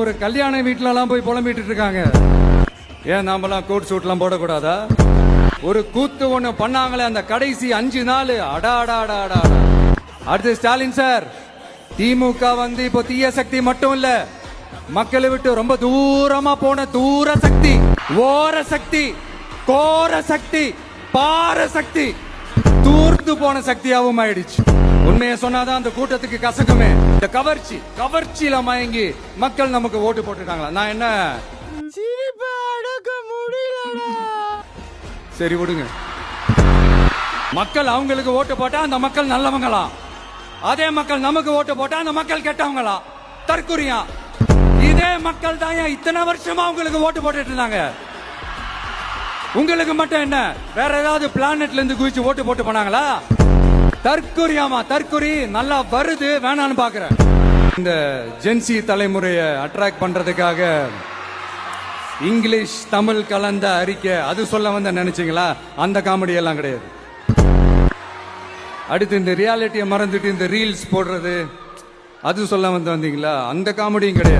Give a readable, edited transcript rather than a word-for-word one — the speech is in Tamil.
ஒரு கல்யாண வீட்டுல எல்லாம் போய் புலம்பிட்டு இருக்காங்க. ஏன் நாமெல்லாம் கோட் சூட்லாம் போடக்கூடாதா? ஒரு கூத்து ஒண்ணு பண்ணாங்களே அந்த கடைசி 5 நாள், அடா அடா அடா அடா. அடுத்து ஸ்டாலின் சார், திமுக வந்து இப்போ தீய சக்தி மட்டும் இல்ல, மக்களை விட்டு ரொம்ப தூரமா போன தூர சக்தி, ஓர சக்தி, கோர சக்தி, பார சக்தி, தூர்த்து போன சக்தியாவும் ஆயிடுச்சு. உண்மையை சொன்னாதான் அந்த கூட்டத்துக்கு கசக்குமே. இந்த கவர்ச்சியில மயங்கி மக்கள் நமக்கு ஓட்டு போட்டுட்டாங்களா? நான் என்ன சரி விடுங்க. மக்கள் அவங்களுக்கு ஓட்டு போட்டா அந்த மக்கள் நல்லவங்களா, அதே மக்கள் நமக்கு ஓட்டு போட்டா அந்த மக்கள் கெட்டவங்களா? தற்குறியா? இதே மக்கள் தான் இத்தனை வருஷமா உங்களுக்கு ஓட்டு போட்டுட்டு இருந்தாங்க. உங்களுக்கு மட்டும் என்ன வேற ஏதாவது பிளானட்ல இருந்து குதிச்சு ஓட்டு போட்டு போனாங்களா? தற்குறியாமா? தற்குறி நல்லா வருது, வேணான்னு பாக்குறேன். இந்த ஜென்சி தலைமுறையை அட்ராக்ட் பண்றதுக்காக இங்கிலீஷ் தமிழ் கலந்த அறிக்கை அது சொல்ல வந்த நினைச்சீங்களா? அந்த காமெடி எல்லாம் கிடையாது. அடுத்து இந்த ரியாலிட்டியை மறந்துட்டு இந்த ரீல்ஸ் போடுறது அது சொல்ல வந்தீங்களா? அந்த காமெடியும் கிடையாது.